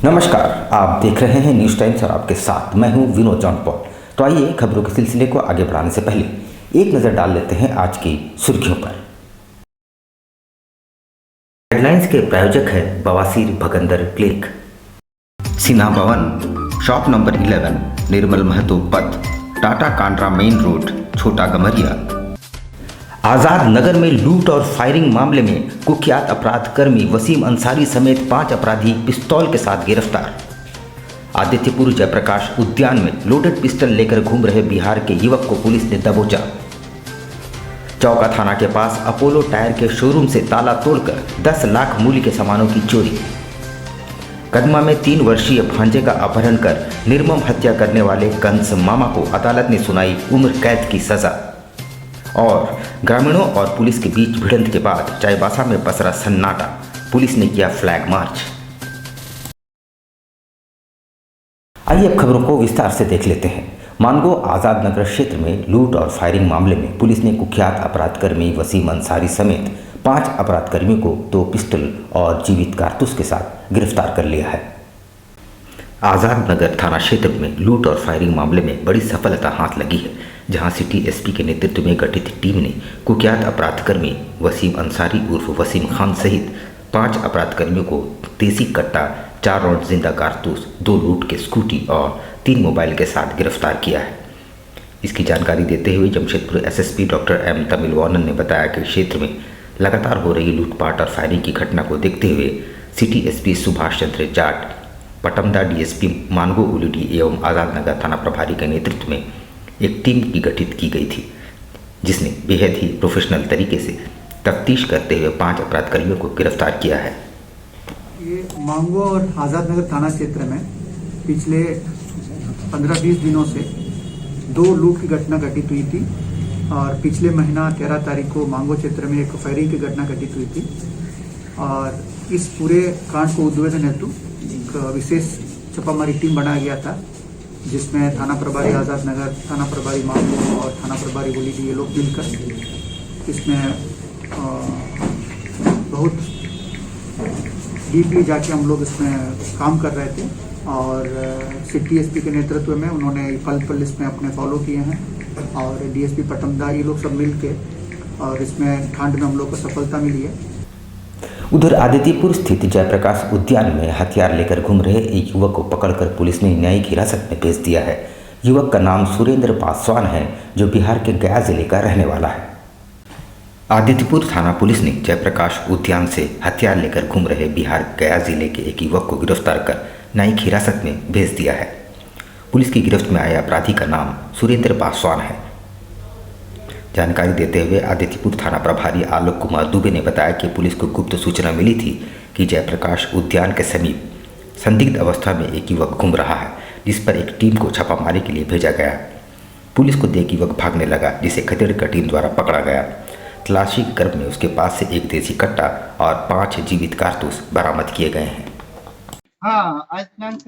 नमस्कार, आप देख रहे हैं न्यूज़ टाइम्स और आपके साथ मैं हूं विनोद जॉन पॉल। तो आइए खबरों के सिलसिले को आगे बढ़ाने से पहले एक नज़र डाल लेते हैं आज की सुर्खियों पर। हेडलाइंस के प्रायोजक है बवासीर भगंदर क्लिनिक, सिन्हा भवन, शॉप नंबर 11, निर्मल महतो पथ, टाटा कांड्रा मेन रोड, छोटा गमरिया। आज़ाद नगर में लूट और फायरिंग मामले में कुख्यात अपराध कर्मी वसीम अंसारी समेत 5 अपराधी पिस्तौल के साथ गिरफ्तार। आदित्यपुर जयप्रकाश उद्यान में लोडेड पिस्टल लेकर घूम रहे बिहार के युवक को पुलिस ने दबोचा। चौका थाना के पास अपोलो टायर के शोरूम से ताला तोड़कर 10 लाख मूल्य के सामानों की चोरी। कदमा में 3 वर्षीय भांजे का अपहरण कर निर्मम हत्या करने वाले कंस मामा को अदालत ने सुनाई उम्र कैद की सजा। और ग्रामीणों और पुलिस के बीच भिड़ंत के बाद चाईबासा में पसरा सन्नाटा, पुलिस ने किया फ्लैग मार्च। आइए अब खबरों को विस्तार से देख लेते हैं। मानगो आज़ाद नगर क्षेत्र में लूट और फायरिंग मामले में पुलिस ने कुख्यात अपराधकर्मी वसीम अंसारी समेत 5 अपराधकर्मियों को 2 पिस्टल और जीवित कारतूस के साथ गिरफ्तार कर लिया है। आज़ाद नगर थाना क्षेत्र में लूट और फायरिंग मामले में बड़ी सफलता हाथ लगी है, जहां सिटी एसपी के नेतृत्व में गठित टीम ने कुख्यात अपराधकर्मी वसीम अंसारी उर्फ वसीम खान सहित 5 अपराधकर्मियों को देसी कट्टा, 4 राउंड जिंदा कारतूस, 2 लूट के स्कूटी और 3 मोबाइल के साथ गिरफ्तार किया है। इसकी जानकारी देते हुए Jamshedpur SSP doctor M Tamilvanan ने बताया कि क्षेत्र में लगातार हो रही लूटपाट और फायरिंग की घटना को देखते हुए city SP Subhash Chandra Jat, Patamda DSP Mango उलिडी एवं आज़ाद नगर थाना प्रभारी के नेतृत्व में एक टीम की गठित की गई थी, जिसने बेहद ही प्रोफेशनल तरीके से तफ्तीश करते हुए 5 अपराधकर्मियों को गिरफ्तार किया है। ये मांगो और आज़ाद नगर थाना क्षेत्र में पिछले 15-20 दिनों से 2 लूट की घटना घटित हुई थी और पिछले महीना 13 तारीख को मांगो क्षेत्र में एक फायरिंग की घटना घटित हुई थी। और इस पूरे कांड को उद्भेदन हेतु एक विशेष छापामारी टीम बनाया गया था, जिसमें थाना प्रभारी आज़ाद नगर, थाना प्रभारी मांगो और थाना प्रभारी बुलीडी ये लोग मिलकर इसमें बहुत डीपली जाके हम लोग इसमें काम कर रहे थे। और सिटी एसपी के नेतृत्व में उन्होंने पल इसमें अपने फॉलो किए हैं और डीएसपी पटमदा ये लोग सब मिल के और इसमें कांड में हम लोग को सफलता मिली है। उधर आदित्यपुर स्थित जयप्रकाश उद्यान में हथियार लेकर घूम रहे एक युवक को पकड़कर पुलिस ने न्यायिक हिरासत में भेज दिया है। युवक का नाम सुरेंद्र पासवान है, जो बिहार के गया जिले का रहने वाला है। आदित्यपुर थाना पुलिस ने जयप्रकाश उद्यान से हथियार लेकर घूम रहे बिहार गया जिले के एक युवक को गिरफ्तार कर न्यायिक हिरासत में भेज दिया है। पुलिस की गिरफ्त में आए अपराधी का नाम सुरेंद्र पासवान है। जानकारी देते हुए आदित्यपुर थाना प्रभारी आलोक कुमार दुबे ने बताया कि पुलिस को गुप्त सूचना मिली थी कि जयप्रकाश उद्यान के समीप संदिग्ध अवस्था में एक युवक घूम रहा है, जिस पर एक टीम को छापामारी के लिए भेजा गया। पुलिस को देख युवक भागने लगा, जिसे खदेड़कर टीम द्वारा पकड़ा गया। तलाशी के क्रम में उसके पास से एक देसी कट्टा और 5 जीवित कारतूस बरामद किए गए हैं। हाँ, आज दिनांक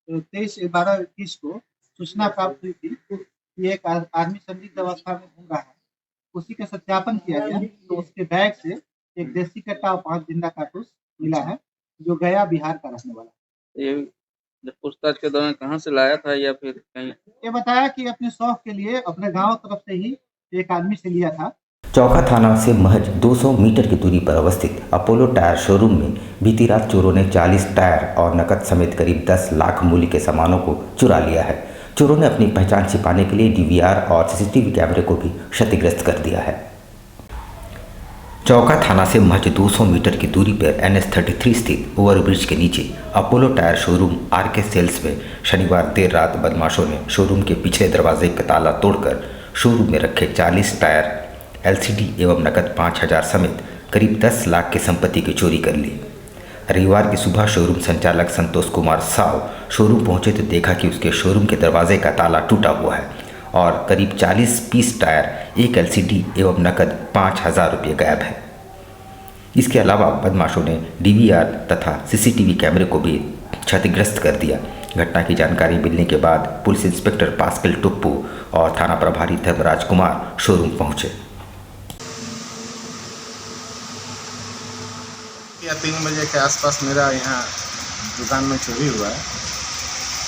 23/12/21 को सूचना प्राप्त हुई थी कि एक आदमी संदिग्ध अवस्था में घूम रहा है। उसी का सत्यापन किया गया तो उसके बैग से एक देसी कट्टा और 5 जिंदा कारतूस मिला है, जो गया बिहार का रहने वाला। ये पूछताछ के दौरान कहाँ से लाया था या फिर कहीं? ये बताया कि अपने शौक के लिए अपने गांव तरफ से ही एक आदमी से लिया था। चौका थाना से महज 200 मीटर की दूरी पर अवस्थित अपोलो टायर शोरूम में बीती रात चोरों ने 40 टायर और नकद समेत करीब 10 लाख मूल्य के सामानों को चुरा लिया है। चोरों ने अपनी पहचान छिपाने के लिए डीवीआर और सीसीटीवी कैमरे को भी क्षतिग्रस्त कर दिया है। चौका थाना से महज 200 मीटर की दूरी पर NH-33 स्थित ओवरब्रिज के नीचे Apollo tyre showroom RK sales में शनिवार देर रात बदमाशों ने शोरूम के पिछले दरवाजे का ताला तोड़कर शोरूम में रखे 40 टायर, LCD एवं नकद 5,000 समेत करीब 10 लाख की संपत्ति की चोरी कर ली। रविवार की सुबह शोरूम संचालक संतोष कुमार साव शोरूम पहुंचे तो देखा कि उसके शोरूम के दरवाजे का ताला टूटा हुआ है और करीब 40 पीस टायर, एक LCD एवं नकद 5,000 रुपये गायब है। इसके अलावा बदमाशों ने DVR तथा CCTV कैमरे को भी क्षतिग्रस्त कर दिया। घटना की जानकारी मिलने के बाद पुलिस इंस्पेक्टर पास्कल टुप्पू और थाना प्रभारी धर्मराज कुमार शोरूम पहुंचे। या 3 बजे के आसपास मेरा यहाँ दुकान में चोरी हुआ है।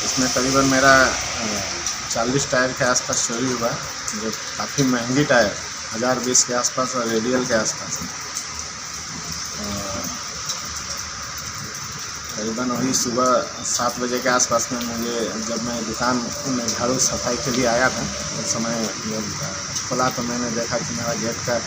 इसमें करीबन मेरा 40 टायर के आसपास चोरी हुआ है, जो काफ़ी महंगी टायर 1020 के आसपास और रेडियल के आसपास है। करीबन वही सुबह 7 बजे के आसपास में मुझे, जब मैं दुकान में झाड़ू सफाई के लिए आया था, उस समय जब खोला तो मैंने देखा कि मेरा गेट का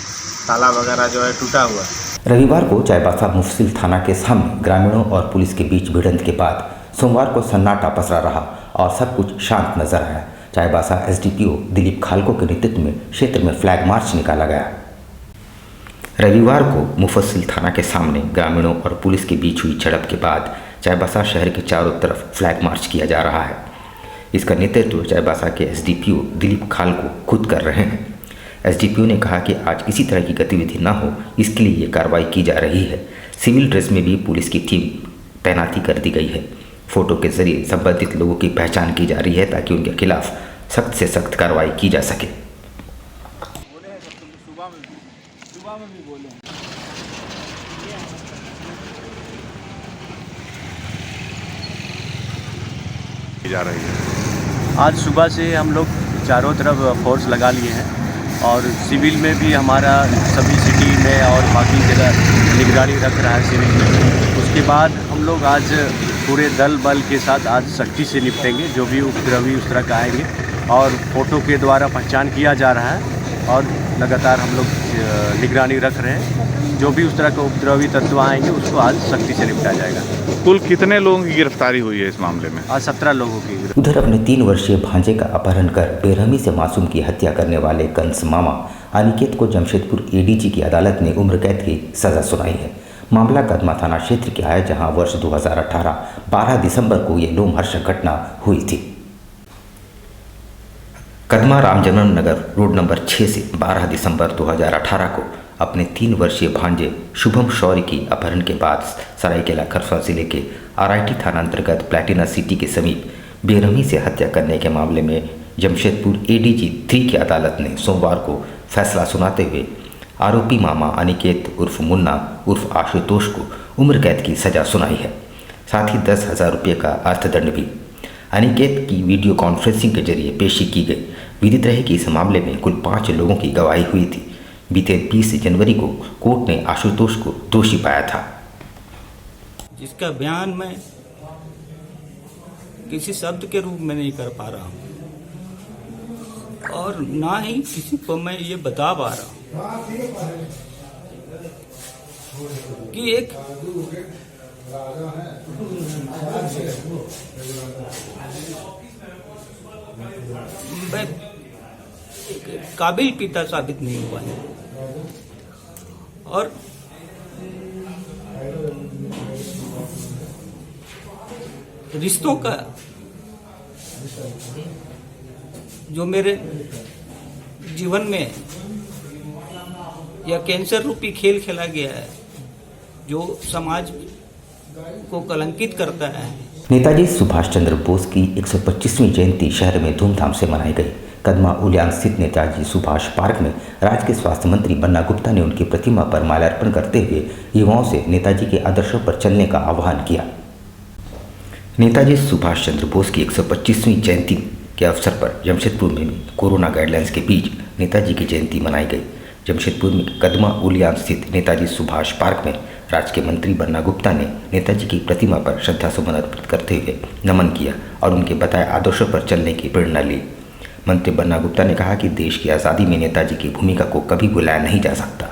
ताला वगैरह जो है टूटा हुआ है। रविवार को चाईबासा मुफस्सिल थाना के सामने ग्रामीणों और पुलिस के बीच भिड़ंत के बाद सोमवार को सन्नाटा पसरा रहा और सब कुछ शांत नजर आया। चाईबासा एसडीपीओ दिलीप खालको के नेतृत्व में क्षेत्र में फ्लैग मार्च निकाला गया। रविवार को मुफस्सिल थाना के सामने ग्रामीणों और पुलिस के बीच हुई झड़प के बाद चाईबासा शहर के चारों तरफ फ्लैग मार्च किया जा रहा है। इसका नेतृत्व चाईबासा के एसडीपीओ दिलीप खालको खुद कर रहे हैं। एसडीपीओ ने कहा कि आज किसी तरह की गतिविधि न हो, इसके लिए ये कार्रवाई की जा रही है। सिविल ड्रेस में भी पुलिस की टीम तैनाती कर दी गई है। फोटो के जरिए संबंधित लोगों की पहचान की जा रही है ताकि उनके खिलाफ सख्त से सख्त कार्रवाई की जा सके। जा रही है। आज सुबह से हम लोग चारों तरफ फोर्स लगा लिए हैं और सिविल में भी हमारा सभी सिटी में और बाकी जगह निगरानी रख रहा है सिविल में। उसके बाद हम लोग आज पूरे दल बल के साथ आज सख्ती से निपटेंगे। जो भी उपद्रवी उस तरह का आएंगे और फोटो के द्वारा पहचान किया जा रहा है और लगातार हम लोग निगरानी रख रहे हैं। जो भी उस तरह के उपद्रवी तत्व आएंगे उसको आज सख्ती से निपटा जाएगा। कुल कितने लोगों की गिरफ्तारी हुई है इस मामले में? आज 17 लोगों की। उधर अपने 3 वर्षीय भांजे का अपहरण कर बेरहमी से मासूम की हत्या करने वाले कंस मामा अनिकेत को जमशेदपुर एडीजी की अदालत ने उम्र कैद की सजा सुनाई है। मामला कदमा थाना क्षेत्र का है, जहां वर्ष 2018 12 दिसंबर को ये लोमहर्षक घटना हुई थी। कदमा रामजन्म नगर रोड नंबर 6 से 12 दिसंबर 2018 को अपने 3 वर्षीय भांजे शुभम शौर्य की अपहरण के बाद सरायकेला खरसावां जिले के आरआईटी थाना अंतर्गत प्लैटिना सिटी के समीप बेरहमी से हत्या करने के मामले में जमशेदपुर एडीजी 3 की अदालत ने सोमवार को फैसला सुनाते हुए आरोपी मामा अनिकेत उर्फ मुन्ना उर्फ आशुतोष को उम्र कैद की सजा सुनाई है। साथ ही 10,000 रुपये का अर्थदंड भी। अनिकेत की वीडियो कॉन्फ्रेंसिंग के जरिए पेशी की गई। विदित रहे कि इस मामले में कुल 5 लोगों की गवाही हुई थी। बीते 20 जनवरी को कोर्ट ने आशुतोष को दोषी पाया था, जिसका बयान मैं किसी शब्द के रूप में नहीं कर पा रहा हूँ और ना ही किसी को मैं ये बता पा रहा हूँ कि एक काबिल पिता साबित नहीं हुआ है और रिश्तों का जो मेरे जीवन में यह कैंसर रूपी खेल खेला गया है, जो समाज को कलंकित करता है। नेताजी सुभाष चंद्र बोस की 125वीं जयंती शहर में धूमधाम से मनाई गई। कदमा उलियान स्थित नेताजी सुभाष पार्क में राज्य के स्वास्थ्य मंत्री बन्ना गुप्ता ने उनकी प्रतिमा पर माल्यार्पण करते हुए युवाओं से नेताजी के आदर्शों पर चलने का आह्वान किया। नेताजी सुभाष चंद्र बोस की 125वीं जयंती के अवसर पर जमशेदपुर में भी कोरोना गाइडलाइंस के बीच नेताजी की जयंती मनाई गई। जमशेदपुर में कदमा उलियान स्थित नेताजी सुभाष पार्क में राज्य के मंत्री बन्ना गुप्ता ने नेताजी की प्रतिमा पर श्रद्धासुमन अर्पित करते हुए नमन किया और उनके बताए आदर्शों पर चलने की प्रेरणा ली। मंत्री बन्ना गुप्ता ने कहा कि देश की आज़ादी में नेताजी की भूमिका को कभी भुलाया नहीं जा सकता।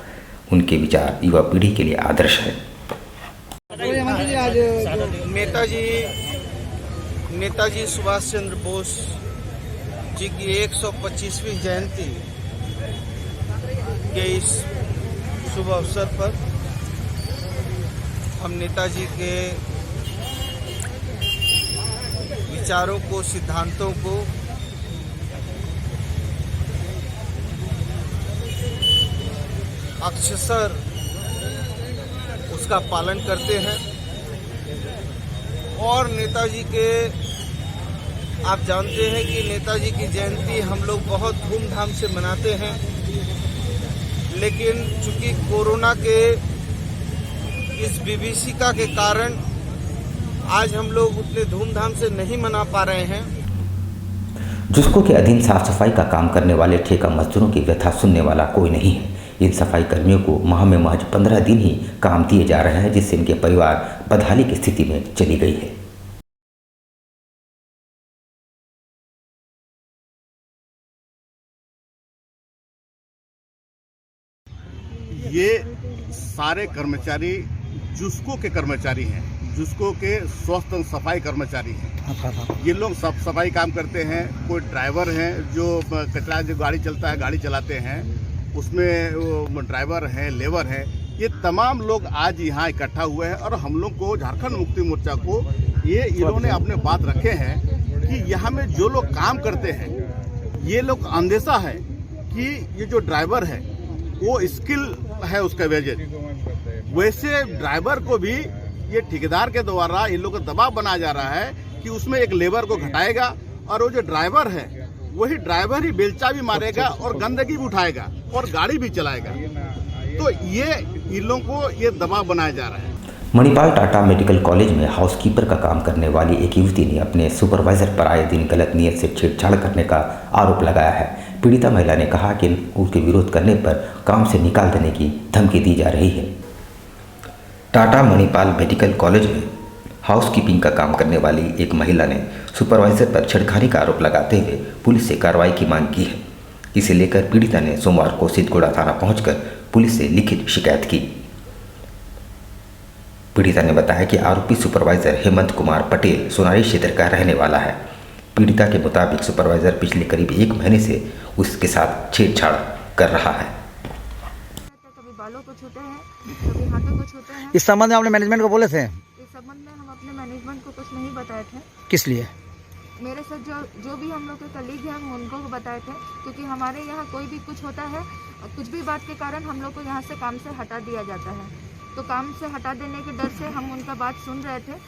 उनके विचार युवा पीढ़ी के लिए आदर्श है। नेताजी सुभाष चंद्र बोस जी की 125वीं जयंती के इस शुभ अवसर पर हम नेताजी के विचारों को, सिद्धांतों को अक्षरशः उसका पालन करते हैं और नेताजी के, आप जानते हैं कि नेताजी की जयंती हम लोग बहुत धूमधाम से मनाते हैं, लेकिन चूंकि कोरोना के इस विभीषिका के कारण आज हम लोग उतने धूमधाम से नहीं मना पा रहे हैं। जुस्को के अधीन साफ सफाई का काम करने वाले ठेका मजदूरों की व्यथा सुनने वाला कोई नहीं है। इन सफाई कर्मियों को माह में महज 15 दिन ही काम दिए जा रहे हैं, जिससे इनके परिवार बदहाली की स्थिति में चली गई है। ये सारे कर्मचारी जुस्को के कर्मचारी हैं, जुस्को के स्वास्थ्य सफाई कर्मचारी हैं। ये लोग सब सफाई काम करते हैं। कोई ड्राइवर हैं जो कचरा जो गाड़ी चलता है गाड़ी चलाते हैं, उसमें वो ड्राइवर हैं, लेबर हैं। ये तमाम लोग आज यहाँ इकट्ठा हुए हैं और हम लोग को झारखंड मुक्ति मोर्चा को ये इन्होंने अपने बात रखे हैं कि यहाँ में जो लोग काम करते हैं ये लोग अंदेशा है कि ये जो ड्राइवर है वो स्किल है उसका वेजेज, वैसे ड्राइवर को भी ये ठेकेदार के द्वारा इन लोगों को दबाव बनाया जा रहा है कि उसमें एक लेबर को घटाएगा और वो जो ड्राइवर है वही ड्राइवर ही बेलचा भी मारेगा और गंदगी भी उठाएगा और गाड़ी भी चलाएगा। तो ये इन लोगों को ये दबाव बनाया जा रहा है। मणिपाल टाटा मेडिकल कॉलेज में हाउसकीपर का काम करने वाली एक युवती ने अपने सुपरवाइजर पर आए दिन गलत नीयत से छेड़छाड़ करने का आरोप लगाया है। पीड़िता महिला ने कहा कि उसके विरोध करने पर काम से निकाल देने की धमकी दी जा रही है। टाटा मणिपाल मेडिकल कॉलेज में हाउसकीपिंग का काम करने वाली एक महिला ने सुपरवाइजर पर छेड़खानी का आरोप लगाते हुए पुलिस से कार्रवाई की मांग की है। इसे लेकर पीड़िता ने सोमवार को सिद्धगोड़ा थाना पहुंचकर पुलिस से लिखित शिकायत की। पीड़िता ने बताया कि आरोपी सुपरवाइजर हेमंत कुमार पटेल सोनारी क्षेत्र का रहने वाला है। पीड़िता के मुताबिक सुपरवाइजर पिछले करीब 1 महीने से उसके साथ छेड़छाड़ कर रहा है। कभी बालों को छूते हैं, कभी हाथों को छूते हैं। इस संबंध में आपने मैनेजमेंट को बोले थे? इस संबंध में हम अपने मैनेजमेंट को कुछ नहीं बताए थे। किस लिए? मेरे साथ जो भी हम लोग के कलीग हैं हम उनको बताए थे, क्योंकि हमारे यहाँ कोई भी कुछ होता है, कुछ भी बात के कारण हम लोग को यहाँ से काम से हटा दिया जाता है, तो काम से हटा देने के डर से हम उनका बात सुन रहे थे।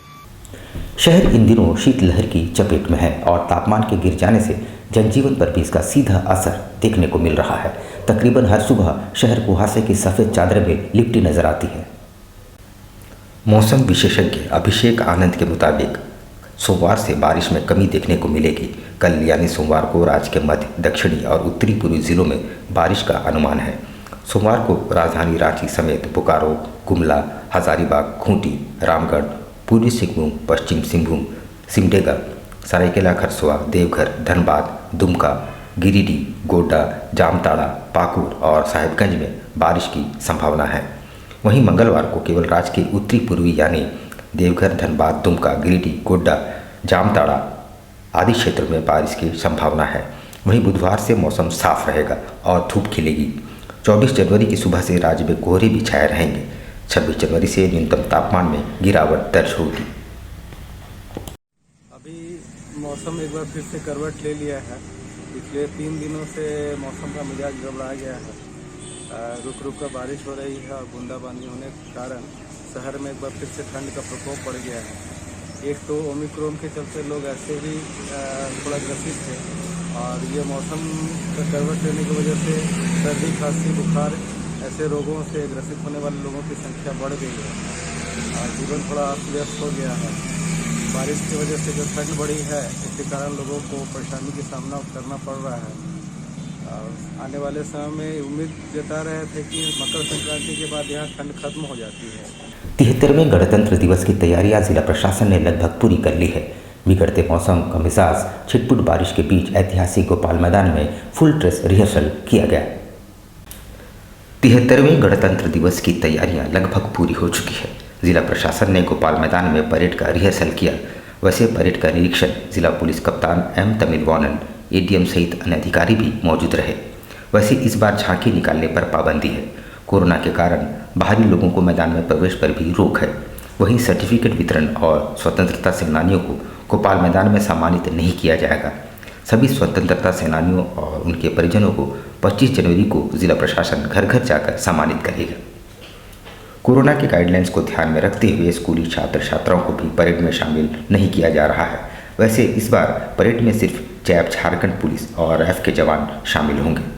शहर इन दिनों शीतलहर की चपेट में है और तापमान के गिर जाने से जनजीवन पर भी इसका सीधा असर देखने को मिल रहा है। तकरीबन हर सुबह शहर कुहासे की सफ़ेद चादर में लिपटी नजर आती है। मौसम विशेषज्ञ अभिषेक आनंद के मुताबिक सोमवार से बारिश में कमी देखने को मिलेगी। कल यानी सोमवार को राज्य के मध्य, दक्षिणी और उत्तरी पूर्वी जिलों में बारिश का अनुमान है। सोमवार को राजधानी रांची समेत बोकारो, गुमला, हजारीबाग, खूंटी, रामगढ़, पूर्वी सिंहभूम, पश्चिम सिंहभूम, सिमडेगा, सरायकेला खरसुआ, देवघर, धनबाद, दुमका, गिरिडीह, गोड्डा, जामताड़ा, पाकुड़ और साहिबगंज में बारिश की संभावना है। वहीं मंगलवार को केवल राज्य के उत्तरी पूर्वी यानी देवघर, धनबाद, दुमका, गिरिडीह, गोड्डा, जामताड़ा आदि क्षेत्रों में बारिश की संभावना है। वहीं बुधवार से मौसम साफ रहेगा और धूप खिलेगी। 24 जनवरी की सुबह से राज्य में कोहरे भी छाए रहेंगे। 26 जनवरी से न्यूनतम तापमान में गिरावट दर्ज होगी। अभी मौसम एक बार फिर से करवट ले लिया है। पिछले 3 दिनों से मौसम का मिजाज गड़बड़ा गया है। रुक रुक कर बारिश हो रही है और बूंदाबांदी होने के कारण शहर में एक बार फिर से ठंड का प्रकोप बढ़ गया है। एक तो ओमिक्रॉन के चलते लोग ऐसे भी थोड़ा ग्रसित थे और ये मौसम का करवट लेने की वजह से सर्दी, खांसी, बुखार ऐसे रोगों से ग्रसित होने वाले लोगों की संख्या बढ़ गई है और जीवन थोड़ा अस्त व्यस्त हो गया है। बारिश की वजह से जो ठंड बढ़ी है इसके कारण लोगों को परेशानी का सामना करना पड़ रहा है। और आने वाले समय में उम्मीद जता रहे थे कि मकर संक्रांति के बाद यहाँ ठंड खत्म हो जाती है। 73वें गणतंत्र दिवस की तैयारियां जिला प्रशासन ने लगभग पूरी कर ली है। बिगड़ते मौसम का मिजाज छिटपुट बारिश के बीच ऐतिहासिक गोपाल मैदान में फुल ड्रेस रिहर्सल किया गया। 73वें गणतंत्र दिवस की तैयारियां लगभग पूरी हो चुकी है। जिला प्रशासन ने गोपाल मैदान में परेड का रिहर्सल किया। वैसे परेड का निरीक्षण जिला पुलिस कप्तान एम तमिलवानन, एडीएम सहित अन्य अधिकारी भी मौजूद रहे। वैसे इस बार झांकी निकालने पर पाबंदी है। कोरोना के कारण बाहरी लोगों को मैदान में प्रवेश पर भी रोक है। वहीं सर्टिफिकेट वितरण और स्वतंत्रता सेनानियों को गोपाल मैदान में सम्मानित नहीं किया जाएगा। सभी स्वतंत्रता सेनानियों और उनके परिजनों को 25 जनवरी को जिला प्रशासन घर घर जाकर सम्मानित करेगा। कोरोना के गाइडलाइंस को ध्यान में रखते हुए स्कूली छात्र छात्राओं को भी परेड में शामिल नहीं किया जा रहा है। वैसे इस बार परेड में सिर्फ जैप झारखंड पुलिस और एफ के जवान शामिल होंगे।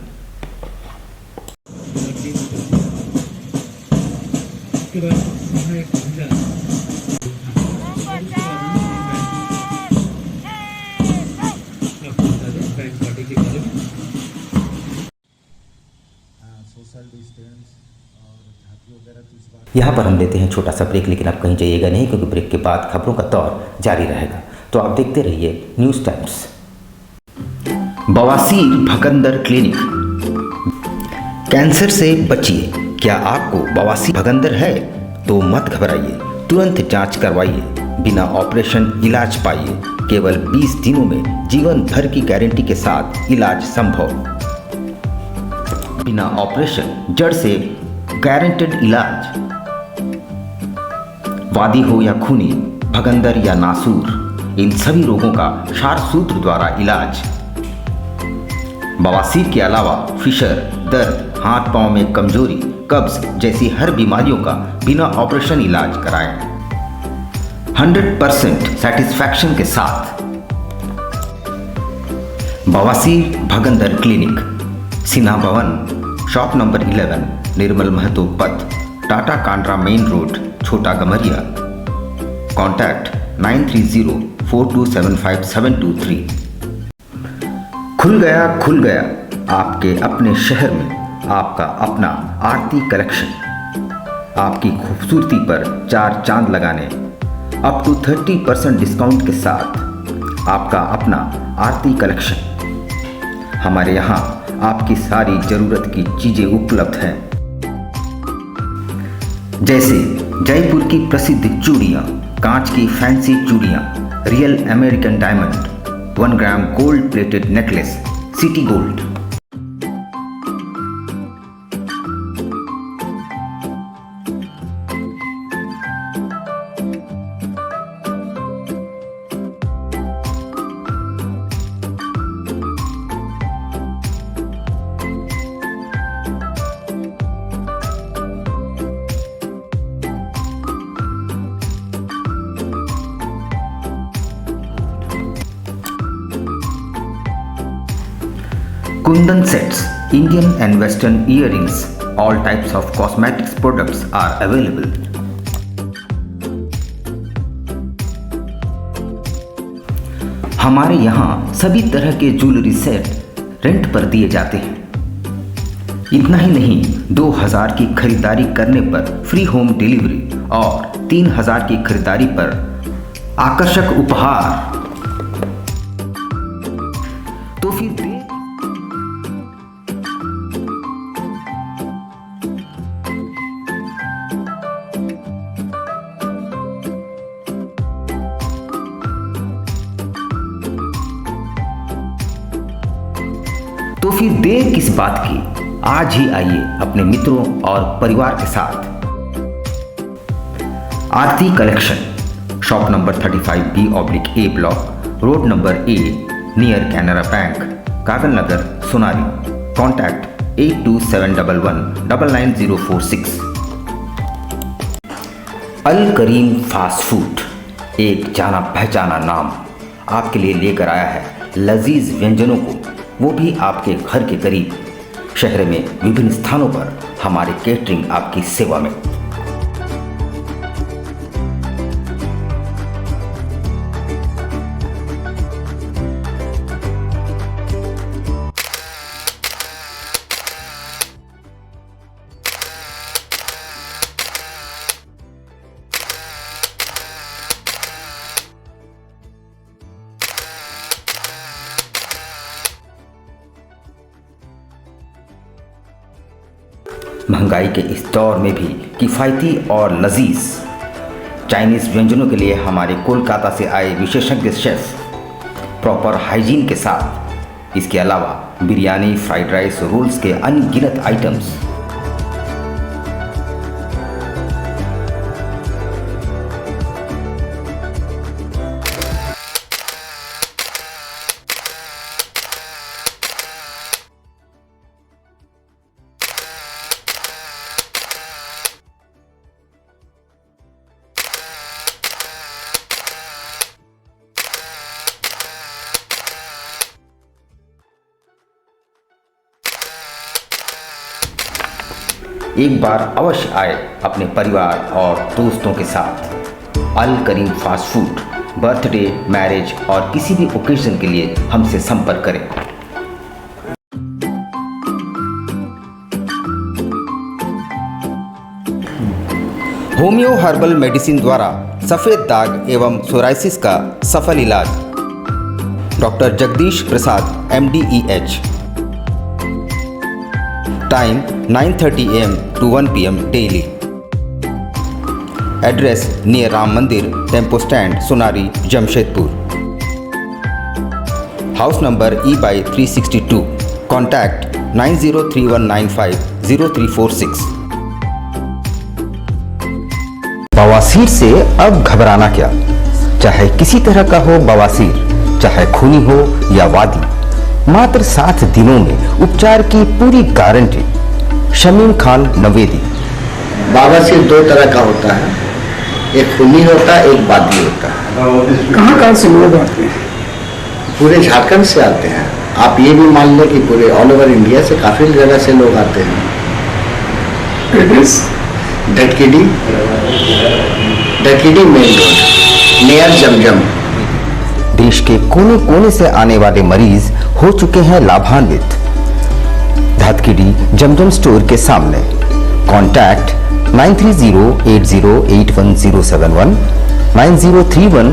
यहाँ पर हम लेते हैं छोटा सा ब्रेक, लेकिन आप कहीं जाइएगा नहीं, क्योंकि ब्रेक के बाद खबरों का दौर जारी रहेगा। तो आप देखते रहिए न्यूज़ टाइम्स। बवासीर भगंदर क्लिनिक। कैंसर से बचिए। क्या आपको बवासीर भगंदर है तो मत घबराइए, तुरंत जांच करवाइए, बिना ऑपरेशन इलाज पाइए। केवल 20 दिनों में जीवन भर की गारंटी के साथ इलाज संभव। बिना ऑपरेशन जड़ से गारंटेड इलाज। वादी हो या खूनी, भगंदर या नासूर, इन सभी रोगों का क्षार सूत्र द्वारा इलाज। बवासीर के अलावा फिशर, दर्द, हाथ पांव में कमजोरी, कब्ज जैसी हर बीमारियों का बिना ऑपरेशन इलाज कराएं 100% सेटिस्फैक्शन के साथ। बवासीर भगंदर क्लिनिक, सिन्हा भवन, शॉप नंबर 11, निर्मल महतो पथ, टाटा कांड्रा मेन रोड, छोटा गमरिया। कॉन्टैक्ट 9304275723। खुल गया आपके अपने शहर में आपका अपना आरती कलेक्शन। आपकी खूबसूरती पर 4 चांद लगाने अप टू 30% डिस्काउंट के साथ आपका अपना आरती कलेक्शन। हमारे यहाँ आपकी सारी जरूरत की चीजें उपलब्ध हैं, जैसे जयपुर की प्रसिद्ध चूड़ियाँ, कांच की फैंसी चूड़ियाँ, real American diamond, 1 gram gold plated necklace, city gold. Kundan sets, Indian and Western earrings, all types of cosmetics products are available. हमारे यहाँ सभी तरह के ज्वेलरी सेट रेंट पर दिए जाते हैं। इतना ही नहीं, 2000 की खरीदारी करने पर फ्री होम डिलीवरी और 3000 की खरीदारी पर आकर्षक उपहार। तो फिर देर किस बात की, आज ही आइए अपने मित्रों और परिवार के साथ। Aarti collection, shop number 35B/A block, road number A, near Canara bank, Kagal Nagar, Sonari. Contact 8271199046। Al Karim fast food, एक जाना पहचाना नाम, आपके लिए लेकर आया है लजीज व्यंजनों को, वो भी आपके घर के करीब। शहर में विभिन्न स्थानों पर हमारे केटरिंग आपकी सेवा में। महंगाई के इस दौर में भी किफ़ायती और लजीज चाइनीज़ व्यंजनों के लिए हमारे कोलकाता से आए विशेषज्ञ शेफ प्रॉपर हाइजीन के साथ। इसके अलावा बिरयानी, फ्राइड राइस, रोल्स के अनगिनत आइटम्स। एक बार अवश्य आए अपने परिवार और दोस्तों के साथ। अल Karim fast food, birthday, marriage और किसी भी ओकेजन के लिए हमसे संपर्क करें। होम्यो हर्बल मेडिसिन द्वारा सफ़ेद दाग एवं सोराइसिस का सफल इलाज। Doctor Jagdish Prasad MD/EH। Time 9:30 AM to 1 PM daily. Address near Ram Mandir, tempo stand, Sonari, Jamshedpur. House number E/362। Contact 9031950346। बवासीर से अब घबराना क्या, चाहे किसी तरह का हो बवासीर, चाहे खूनी हो या वादी, मात्र 7 दिनों में उपचार की पूरी गारंटी। शमीम खान नवेदी। बवासीर 2 तरह का होता है, एक खूनी होता है, एक वादी होता है। कहाँ से लोग आते हैं? पूरे झारखंड से आते हैं। आप ये भी मान लें कि पूरे ऑल ओवर इंडिया से काफी जगह से लोग आते हैं। एड्रेस धटकीडी मेन रोड नियर जमजम। देश के कोने कोने से आने वाले मरीज हो चुके हैं लाभान्वित। धतकीडी जमजम स्टोर के सामने। कॉन्टैक्ट 9308081071 9031।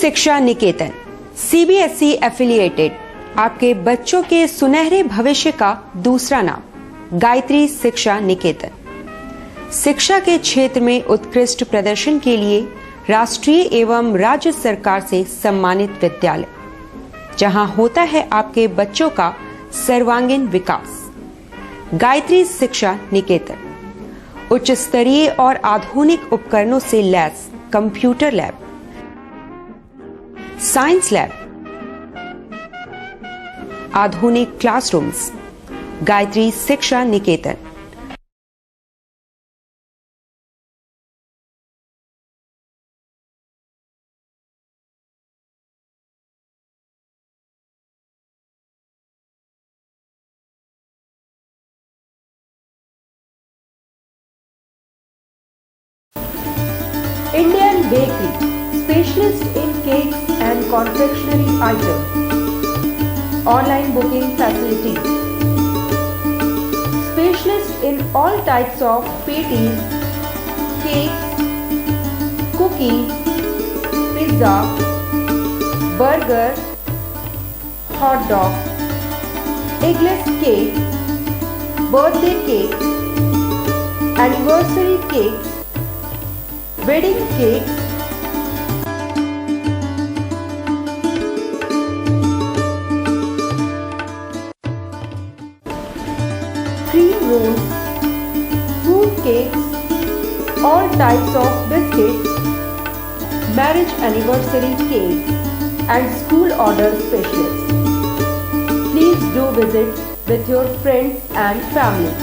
शिक्षा निकेतन CBSE एफिलिएटेड आपके बच्चों के सुनहरे भविष्य का दूसरा नाम गायत्री शिक्षा निकेतन। शिक्षा के क्षेत्र में उत्कृष्ट प्रदर्शन के लिए राष्ट्रीय एवं राज्य सरकार से सम्मानित विद्यालय, जहां होता है आपके बच्चों का सर्वांगीण विकास। गायत्री शिक्षा निकेतन उच्च स्तरीय और आधुनिक उपकरणों से lace computer lab, science lab, आधुनिक क्लासरूम्स। गायत्री शिक्षा निकेतन। Indian Bakery, specialist in cakes and confectionery items. Online booking facilities. Specialist in all types of patties, cakes, cookies, pizza, burger, hot dog, eggless cake, birthday cake, anniversary cakes, wedding cakes, cream rolls, fruit cakes, all types of biscuits, marriage anniversary cakes, and school order specialists. Please do visit with your friends and family.